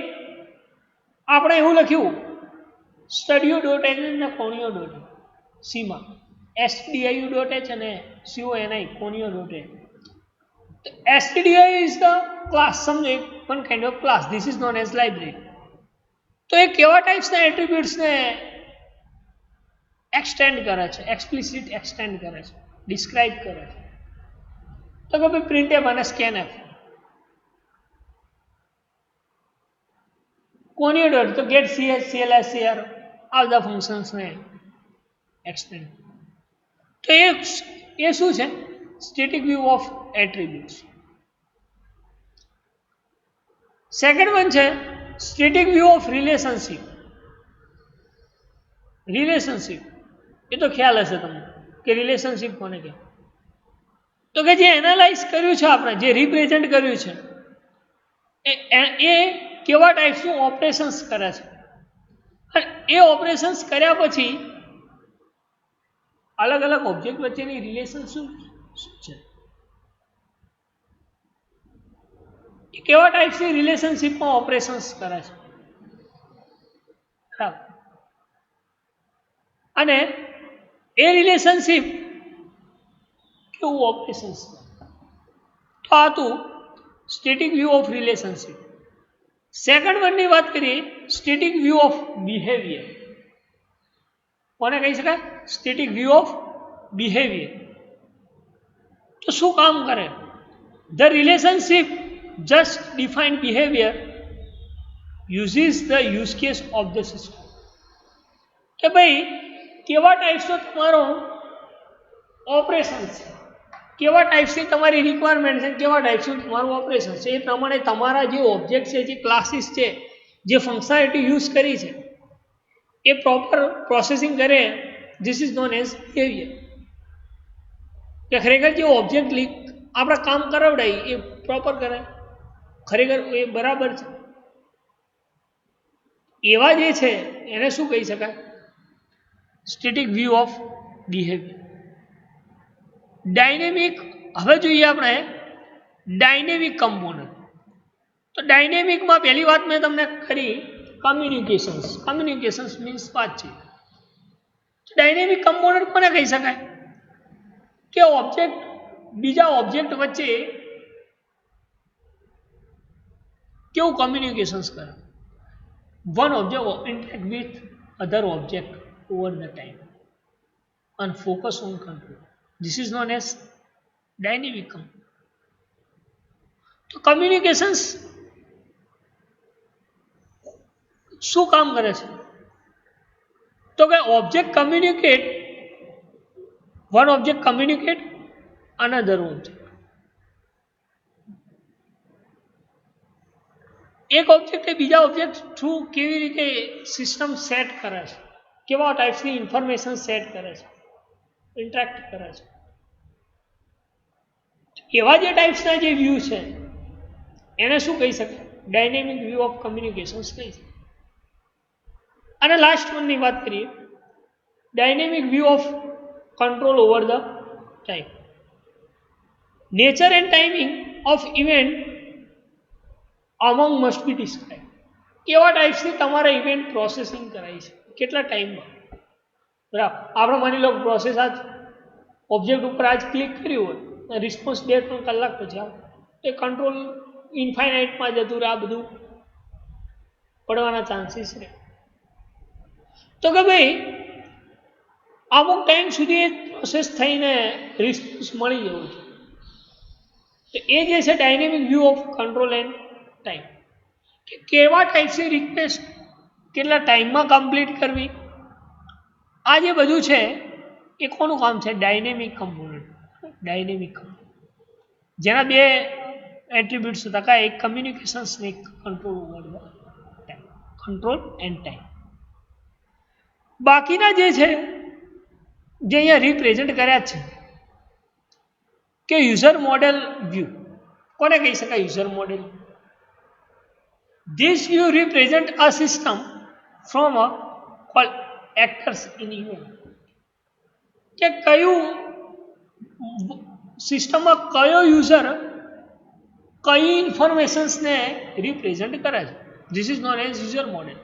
આપણે એવું લખ્યું સ્ટડીઓ ડોટ એચ અને કોણીઓ ડોટ સીમાં STDIU ડોટ એચ અને CONI conio dot H. STDIU is the class, સમજો એક one kind of class, this is known as library. તો એ કેવા ટાઈપ્સના એટ્રીબ્યુટ્સને એક્સટેન્ડ કરે છે, એક્સપ્લિસિટ એક્સટેન્ડ કરે છે, ડિસ્ક્રાઇબ કરે છે. તો કે ભાઈ પ્રિન્ટએફ અને સ્કેનએફ. કોની ડોટ તો ગેટ CS CLS CR આ બધા ફંક્શન્સને એક્સટેન્ડ. તો એ શું છે? Static view of attributes. Second one છે static view of relationship. Relationship એ તો ખ્યાલ હશે તમને કે રિલેશનશિપ કોને કહે. તો કે જે એનાલાઇઝ કર્યું છે આપણે, જે રિપ્રેઝેન્ટ કર્યું છે એ કેવા ટાઈપ્સનું ઓપરેશન્સ કરે છે, અને એ ઓપરેશન્સ કર્યા પછી અલગ અલગ ઓબ્જેક્ટ વચ્ચેની રિલેશન શું છે, એ કેવા ટાઈપ્સની રિલેશનશિપમાં ઓપરેશન્સ કરે છે. બરાબર. અને એ રિલેશનશિપ કેવું ઓપરેશન્સ. તો આ હતું static view of relationship. Second વનની વાત કરીએ સ્ટેટિક વ્યૂ ઓફ બિહેવિયર. કોને કહી શકાય? Static view of behaviour. તો શું કામ કરે? The relationship just define behaviour uses the use case of the system. કે ભાઈ કેવા ટાઈપ્સનો તમારો ઓપરેશન છે, કેવા ટાઈપ્સની તમારી રિક્વાયરમેન્ટ છે, કેવા ટાઈપ્સનું તમારું ઓપરેશન છે, એ પ્રમાણે તમારા જે ઓબ્જેક્ટ છે, જે ક્લાસીસ છે, જે ફંક્શનાલિટી યુઝ કરી છે એ પ્રોપર પ્રોસેસિંગ કરે. This is known as behaviour. કે ખરેખર જે ઓબ્જેક્ટ આપણે કામ કરાવડાય એ પ્રોપર કરે, ખરેખર એ બરાબર છે, એવા જે છે એને શું કહી શકાય? Static view of behaviour. Dynamic, હવે જોઈએ આપણે ડાયનેમિક કમ્પોનન્ટ. તો ડાયનેમિકમાં પહેલી વાત મેં તમને કરી કમ્યુનિકેશન્સ. કમ્યુનિકેશન્સ મીન્સ વાતચીત. ડાયનેમિક કમ્પોનન્ટ કોને કહી શકાય? કે ઓબ્જેક્ટ બીજા ઓબ્જેક્ટ વચ્ચે કેવું કમ્યુનિકેશન્સ કરે. One object interact with other object over the time and focus on control. This is known as dynamic component. તો કમ્યુનિકેશન્સ શું કામ કરે છે? તો કે object communicate, one object communicate another object. એક ઓબ્જેક્ટ એ બીજા ઓબ્જેક્ટ થ્રુ કેવી રીતે સિસ્ટમ સેટ કરે છે, કેવા ટાઈપ્સની ઇન્ફોર્મેશન સેટ કરે છે, ઇન્ટરેક્ટ કરે છે. એવા જે ટાઈપ્સના જે વ્યૂ છે એને શું કહી શકાય? ડાયનેમિક વ્યૂ ઓફ કમ્યુનિકેશન્સ કહી શકાય. અને લાસ્ટ વનની વાત કરીએ dynamic view of control over the time. Nature and timing of event અમંગ must be describe. કેવા ટાઈપ્સની તમારે ઇવેન્ટ પ્રોસેસિંગ કરાય છે, કેટલા ટાઈમમાં. બરાબર. આપણે માની લો પ્રોસેસ આજ ઓબ્જેક્ટ ઉપર આજ ક્લિક કર્યું હોય, રિસ્પોન્સ 2-3 કલાક પછી આવે, એ કંટ્રોલ ઇન્ફાઇનાઇટમાં જતું રહે, આ બધું પડવાના ચાન્સીસ રહે. તો કે ભાઈ અમુક ટાઈમ સુધી પ્રોસેસ થઈને રિસ્પોન્સ મળી જવું છે. તો એ જે છે dynamic view of control end time. કે કેવા ટાઈપ્સની રિક્વેસ્ટ કેટલા ટાઈમમાં કમ્પ્લીટ કરવી, આ જે બધું છે એ કોનું કામ છે? Dynamic component. ડાયનેમિક કમ્પોનન્ટ જેના બે એટ્રીબ્યુટ્સ હતા, એક કમ્યુનિકેશન્સ ને એક control over the time, control end time. બાકીના જે છે જે અહીંયા રિપ્રેઝેન્ટ કર્યા છે કે યુઝર મોડેલ વ્યૂ. કોને કહી શકાય user model? This view represent a system from a call actors in event. કે કયું સિસ્ટમમાં કયો યુઝર કઈ ઇન્ફોર્મેશન્સને રિપ્રેઝન્ટ કરે છે. This is known as user model.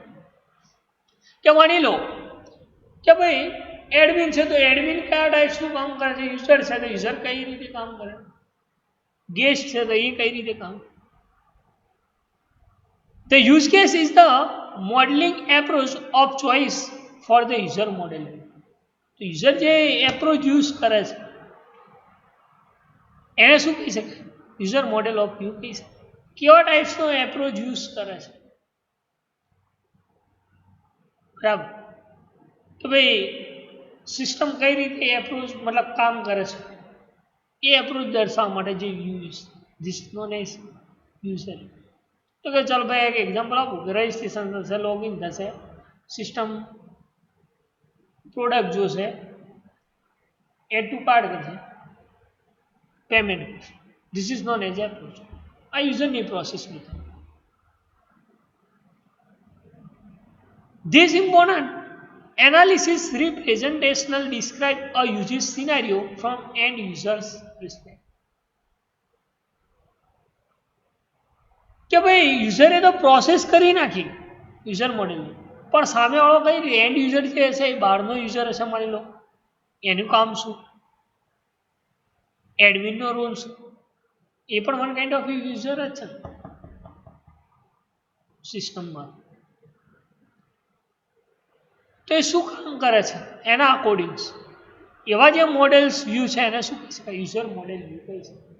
કે માની લો કે ભાઈ એડમિન છે તો એડમિન કયા ટાઈપ્સનું કામ કરે છે, યુઝર છે તો યુઝર કઈ રીતે કામ કરે, ગેસ્ટ છે તો એ કઈ રીતે કામ. The use case is the modeling approach of choice for the user model. તો યુઝર જે એપ્રોચ યુઝ કરે છે એને શું કહી શકાય, યુઝર મોડેલ ઓફ વ્યૂ કહી શકાય. કેવા ટાઈપ્સનો એપ્રોચ યુઝ કરે છે, બરાબર. કે ભાઈ સિસ્ટમ કઈ રીતે એપ્રોચ મતલબ કામ કરે છે એ એપ્રોચ દર્શાવવા માટે જે use this known as user. તો કે ચાલો ભાઈ એક એક્ઝામ્પલ આપું કે રજિસ્ટ્રેશન થશે, લોગિન થશે, સિસ્ટમ પ્રોડક્ટ જોશે, એડ ટુ કાર્ડ કરશે, પેમેન્ટ કરશે. This is known as approach. આ યુઝરની પ્રોસેસની થાય. This important analysis representational describe a user scenario from end users respect. કે ભાઈ યુઝરે તો પ્રોસેસ કરી નાખી યુઝર મોડેલની, પણ સામેવાળો કઈ એન્ડ યુઝર જે હશે એ બહારનો યુઝર હશે માની લો, એનું કામ શું, એડમિનનો રોલ શું, એ પણ વન કાઇન્ડ ઓફ યુઝર જ છે સિસ્ટમમાં. તો એ શું કામ કરે છે એના અકોર્ડિંગ એવા જે મોડેલ્સ વ્યૂ છે એને શું કહી શકાય, યુઝર મોડેલ વ્યૂ કહી શકાય.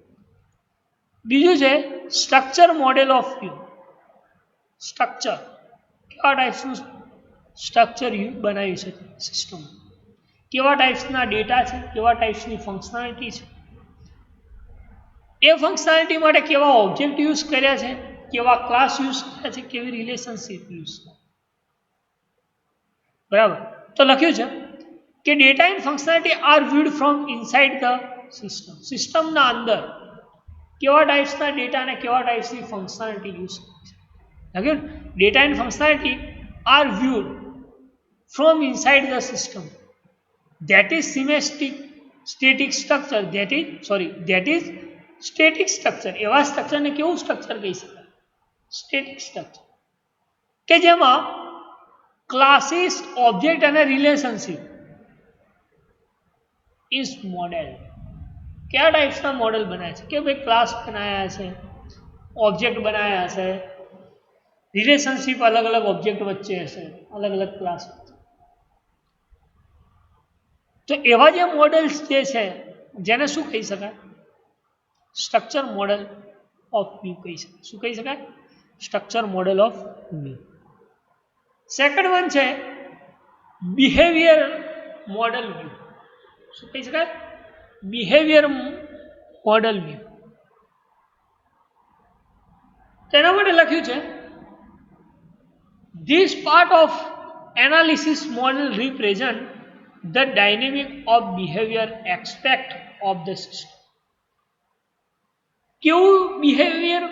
બીજું છે structure model of view. Structure કેવા ટાઈપ્સનું સ્ટ્રક્ચર બનાવી શકે સિસ્ટમ, કેવા ટાઈપ્સના ડેટા છે, કેવા ટાઈપ્સની ફંક્શનાલિટી છે, એ ફંક્શનાલિટી માટે કેવા ઓબ્જેક્ટ યુઝ કર્યા છે, કેવા ક્લાસ યુઝ કર્યા છે, કેવી રિલેશનશિપ યુઝ કર્યા. બરાબર. તો લખ્યું છે કે data and functionality are viewed from inside the system. સિસ્ટમના અંદર કેવા ટાઈપ્સના ડેટા અને કેવા ટાઈપ્સની ફંક્શનાલિટી યુઝ કરે છે. લખ્યું data and functionality are viewed from inside the system. That is static structure. That is static structure. એવા સ્ટ્રક્ચરને કેવું સ્ટ્રક્ચર કહી શકાય, સ્ટેટિક સ્ટ્રક્ચર, કે જેમાં ક્લાસીસ, ઓબ્જેક્ટ અને રિલેશનશિપ ઇઝ મોડેલ. કયા ટાઈપ્સના મોડેલ બનાવ્યા છે કે ભાઈ ક્લાસ બનાવ્યા છે, ઓબ્જેક્ટ બનાવ્યા હશે, રિલેશનશિપ અલગ અલગ ઓબ્જેક્ટ વચ્ચે હશે, અલગ અલગ ક્લાસ. તો એવા જે મોડેલ્સ જે છે જેને શું કહી શકાય, સ્ટ્રક્ચર મોડેલ ઓફ વ્યૂ કહી શકાય. શું કહી શકાય, structure model of view. Second one છે બિહેવિયર મોડેલ વ્યૂ. શું કહી શકાય, બિહેવિયર મોડેલ વ્યૂ. તેના માટે લખ્યું છે this part of analysis model represent the dynamic of behaviour aspect of the system. કેવું બિહેવિયર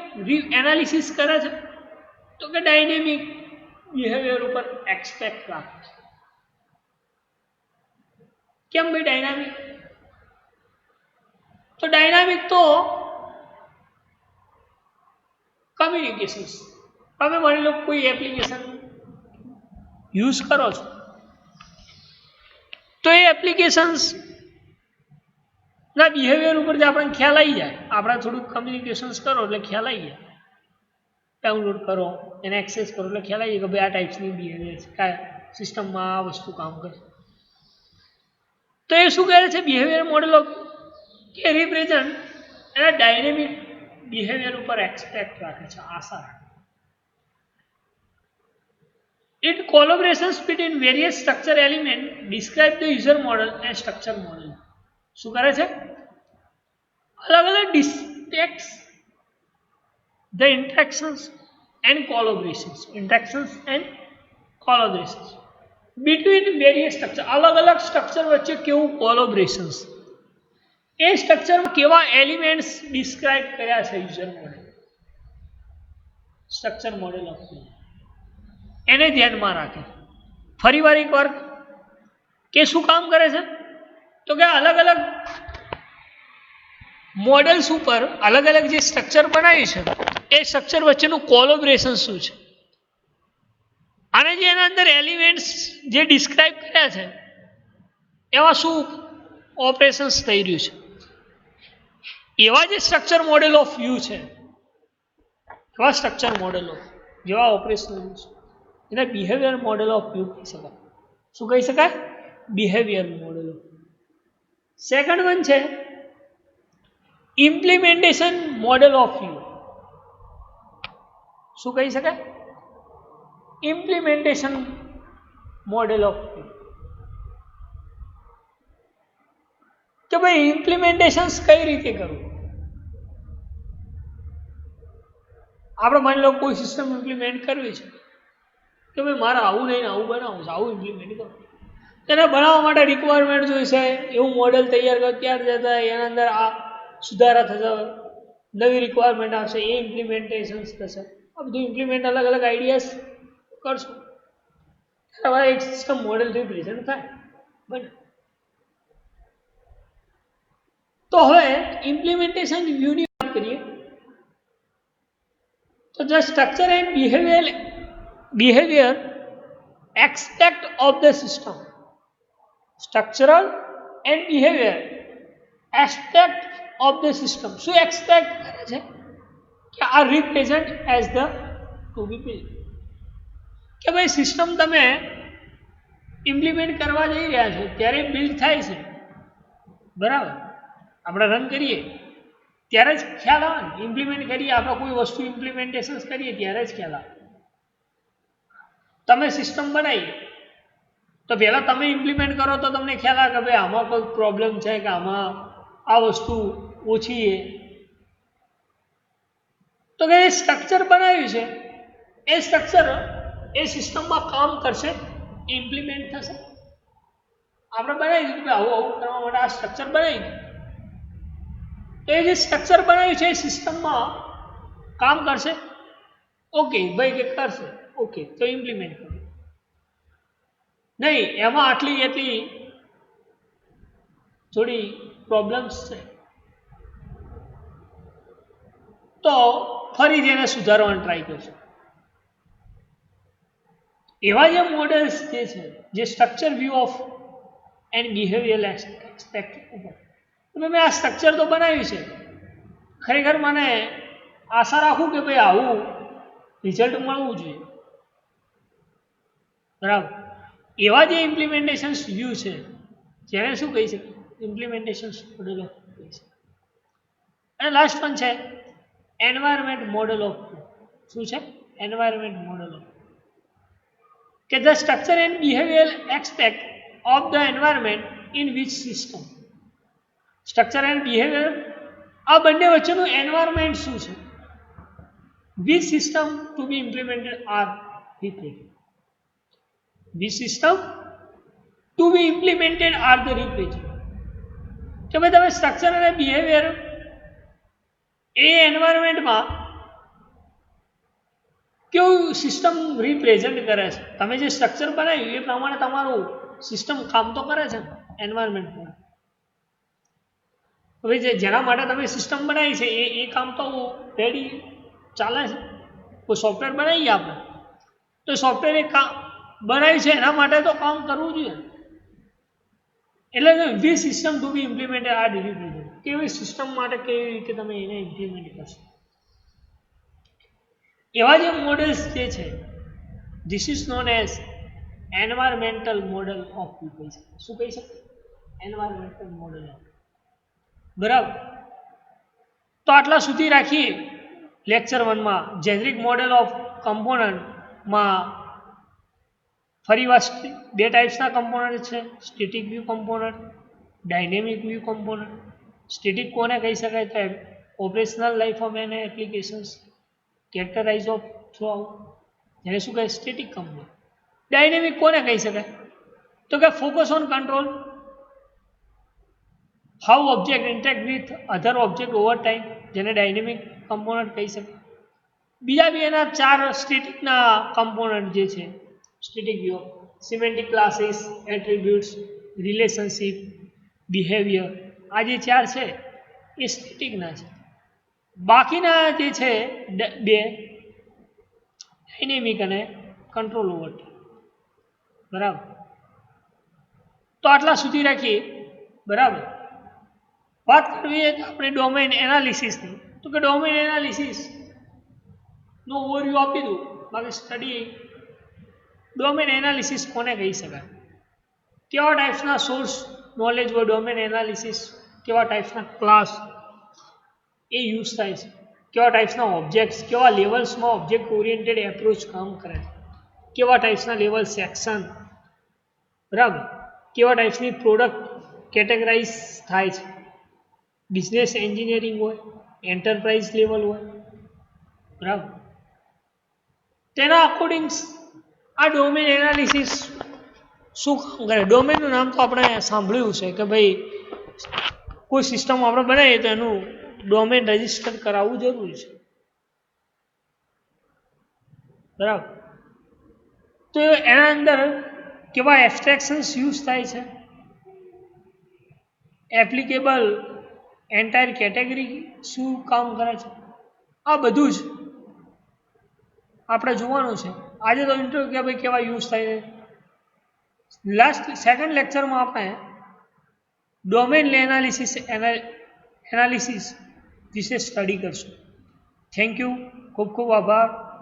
એનાલિસિસ કરે છે, તો કે ડાયનેમિક બિહેવિયર ઉપર એક્સપેક્ટ રાખે છે. કેમ ભાઈ ડાયનામિક, તો ડાયનામિક તો કમ્યુનિકેશન. તમે માની લો કોઈ એપ્લિકેશન યુઝ કરો છો તો એ એપ્લિકેશન્સ ના બિહેવિયર ઉપર જે આપણને ખ્યાલ આવી જાય, આપણે થોડુંક કમ્યુનિકેશન્સ કરો એટલે ખ્યાલ આવી જાય, ડાઉનલોડ કરો એને એક્સેસ કરો એટલે ખ્યાલ આવી જાય કે ભાઈ આ ટાઈપ્સની બિહેવિયર છે, કયા સિસ્ટમમાં આ વસ્તુ કામ કરે. તો એ શું કહે છે, બિહેવિયર મોડેલ ઓફ કે રિપ્રેઝન્ટ એના ડાયનેમિક બિહેવિયર ઉપર એક્સપેક્ટ રાખે છે, આશા રાખે. It collaborations between various structure element describe the user model and structure model. શું કરે છે, અલગ અલગ ડિસ્ટેક્ટ્સ the interactions and collaborations between various structure. અલગ અલગ સ્ટ્રક્ચર વચ્ચે કેવું કોલોબરેશન્સ, એ સ્ટ્રક્ચરમાં કેવા એલિમેન્ટ્સ ડિસ્ક્રાઇબ કર્યા છે user model, structure model of એને ધ્યાનમાં રાખે. ફરીવાર એકવાર કે શું કામ કરે છે, તો કે અલગ અલગ મોડેલ્સ ઉપર અલગ અલગ જે સ્ટ્રક્ચર બનાવ્યું છે એ સ્ટ્રક્ચર વચ્ચેનું કોલોબરેશન શું છે અને જે એના અંદર એલિમેન્ટ્સ જે ડિસ્ક્રાઇબ કર્યા છે એમાં શું ઓપરેશન્સ થઈ રહ્યું છે એવા જે સ્ટ્રક્ચર મોડેલ ઓફ વ્યૂ છે એવા સ્ટ્રક્ચર મોડેલ ઓફ જેવા ઓપરેશનલ છે એને બિહેવિયર મોડેલ ઓફ વ્યૂ કહી શકાય શું કહી શકાય behaviour model of second one છે ઇમ્પ્લિમેન્ટેશન મોડેલ ઓફ વ્યૂ શું કહી શકાય ઇમ્પ્લિમેન્ટેશન મોડેલ ઓફ વ્યૂ કે ભાઈ ઇમ્પ્લિમેન્ટેશન્સ કઈ રીતે કરવું આપણે માની લો કોઈ સિસ્ટમ ઇમ્પ્લિમેન્ટ કરવી છે કે ભાઈ મારે આવું નહીં આવું બનાવવું છે આવું ઇમ્પ્લિમેન્ટ કરવું તેને બનાવવા માટે રિક્વાયરમેન્ટ જોઈશે એવું મોડેલ તૈયાર કરો ત્યારે જતા એના અંદર આ સુધારા થશે નવી રિક્વાયરમેન્ટ આવશે એ ઇમ્પ્લિમેન્ટેશન્સ થશે આ બધું ઇમ્પ્લિમેન્ટ અલગ અલગ આઈડિયાઝ કરશું તમારે એક સિસ્ટમ મોડેલ રિપ્રેઝન્ટ થાય બને તો હવે ઇમ્પ્લિમેન્ટેશન વ્યૂની વાત કરીએ તો the structure and behaviour aspect of the system structural and behaviour aspect of the system શું એક્સપેક્ટ કરે છે કે આ represent as the to be build કે ભાઈ સિસ્ટમ તમે ઇમ્પ્લિમેન્ટ કરવા જઈ રહ્યા છો ત્યારે બિલ્ડ થાય છે બરાબર આપણે રન કરીએ ત્યારે જ ખ્યાલ આવે ને ઇમ્પ્લિમેન્ટ કરીએ આપણે કોઈ વસ્તુ ઇમ્પ્લિમેન્ટેશન્સ કરીએ ત્યારે જ ખ્યાલ આવે તમે સિસ્ટમ બનાવી તો પહેલાં તમે ઇમ્પ્લિમેન્ટ કરો તો તમને ખ્યાલ આવે કે ભાઈ આમાં કોઈ પ્રોબ્લેમ છે કે આમાં આ વસ્તુ ઓછી છે તો કે સ્ટ્રક્ચર બનાવ્યું છે એ સ્ટ્રક્ચર એ સિસ્ટમમાં કામ કરશે ઇમ્પ્લિમેન્ટ થશે આપણે બનાવી દીધું કે આવું આવું કરવા માટે આ સ્ટ્રક્ચર બનાવી દીધું તો એ જે સ્ટ્રક્ચર બનાવ્યું છે એ સિસ્ટમમાં કામ કરશે ઓકે ભાઈ કે કરશે ઓકે તો ઇમ્પ્લિમેન્ટ કરો નહીં એમાં આટલી એટલી થોડી પ્રોબ્લેમ્સ છે તો ફરી એને સુધારવાનું ટ્રાય કરશું એવા જે મોડેલ્સ જે છે જે structure view of and behaviour aspect ઉપર મેં આ સ્ટ્રક્ચર તો બનાવ્યું છે ખરેખર મને આશા રાખું કે ભાઈ આવું રિઝલ્ટ મળવું જોઈએ બરાબર એવા જે ઇમ્પ્લિમેન્ટેશન વ્યૂ છે જેને શું કહી શકે ઇમ્પ્લિમેન્ટેશન મોડેલ ઓફ કહી શકે અને લાસ્ટ પણ છે એન્વાયરમેન્ટ મોડેલ ઓફ શું છે એન્વાયરમેન્ટ મોડેલ ઓફ કે the structure and behaviour aspect of the environment in which system structure and behaviour આ બંને વચ્ચેનું એન્વાયરમેન્ટ શું છે which system to be implemented are represent which system to be implemented are the represent કે ભાઈ તમે structure અને behaviour એ એન્વાયરમેન્ટમાં કેવું સિસ્ટમ રિપ્રેઝન્ટ કરે છે તમે જે સ્ટ્રક્ચર બનાવ્યું એ પ્રમાણે તમારું સિસ્ટમ કામ તો કરે છે એન્વાયરમેન્ટ પર હવે જેના માટે તમે સિસ્ટમ બનાવી છે એ કામ તો રેડી ચાલે છે કોઈ સોફ્ટવેર બનાવીએ આપણે તો સોફ્ટવેર એ કામ બનાવ્યું છે એના માટે તો કામ કરવું જોઈએ એટલે વી સિસ્ટમ ટુ બી ઇમ્પ્લિમેન્ટેડ આ રિપ્રેઝન્ટ કેવી સિસ્ટમ માટે કેવી રીતે તમે એને ઇમ્પ્લિમેન્ટ કરશો એવા જે મોડેલ્સ જે છે this is known as environmental model of view કહી શકે શું કહી શકે એન્વાયરમેન્ટલ મોડેલ ઓફ બરાબર તો આટલા સુધી રાખીએ લેક્ચર 1 માં જેનરિક મોડેલ ઓફ કમ્પોનન્ટમાં ફરી વાર બે ટાઈપ્સના કમ્પોનન્ટ છે static view component dynamic view component static કોને કહી શકાય તો operational life of an applications characterize of throughout જેને શું કહે સ્ટેટિક કમ્પોનન્ટ ડાયનેમિક કોને કહી શકાય તો કે focus on control how object interact with other object over time જેને ડાયનેમિક કમ્પોનન્ટ કહી શકાય બીજા બી એના 4 સ્ટેટિકના કમ્પોનન્ટ જે છે static view semantic classes attributes relationship behaviour આ જે 4 છે એ સ્ટેટિકના છે. બાકીના જે છે બે ડાયનેમિક અને કંટ્રોલ ઓવર ટાઈમ. બરાબર. તો આટલા સુધી રાખીએ. બરાબર. વાત કરવી છે આપણે ડોમેન એનાલિસિસની, તો કે ડોમેન એનાલિસિસ નો ઓવરવ્યૂ આપી દઉં. બાકી સ્ટડી ડોમેન એનાલિસિસ કોને કહી શકાય, કેવા ટાઈપ્સના સોર્સ નોલેજ હોય ડોમેન એનાલિસિસ, કેવા ટાઈપ્સના ક્લાસ એ યુઝ થાય છે, કેવા ટાઈપ્સના ઓબ્જેક્ટ્સ, કેવા લેવલ્સમાં ઓબ્જેક્ટ ઓરિએન્ટેડ એપ્રોચ કામ કરે છે, કેવા ટાઈપ્સના લેવલ સેક્શન, બરાબર, કેવા ટાઈપ્સની પ્રોડક્ટ કેટેગરાઇઝ થાય છે, બિઝનેસ એન્જિનિયરિંગ હોય, એન્ટરપ્રાઇઝ લેવલ હોય, બરાબર. તેના અકોર્ડિંગ આ ડોમેન એનાલિસિસ શું કામ કરે. ડોમેનનું નામ તો આપણે સાંભળ્યું છે કે ભાઈ કોઈ સિસ્ટમ આપણે બનાવીએ તો એનું ડોમેન રજિસ્ટર કરાવવું જરૂરી છે. બરાબર. તો એના અંદર કેવા એબ્સ્ટ્રેક્શન્સ યુઝ થાય છે, એપ્લિકેબલ એન્ટાયર કેટેગરી શું કામ કરે છે, આ બધું જ આપણે જોવાનું છે. આજે તો ઇન્ટરવ્યુ કે ભાઈ કેવા યુઝ થાય છે. સેકન્ડ લેક્ચરમાં આપણે ડોમેન એનાલિસિસ વિશે સ્ટડી કરશું. Thank you. ખૂબ ખૂબ આભાર.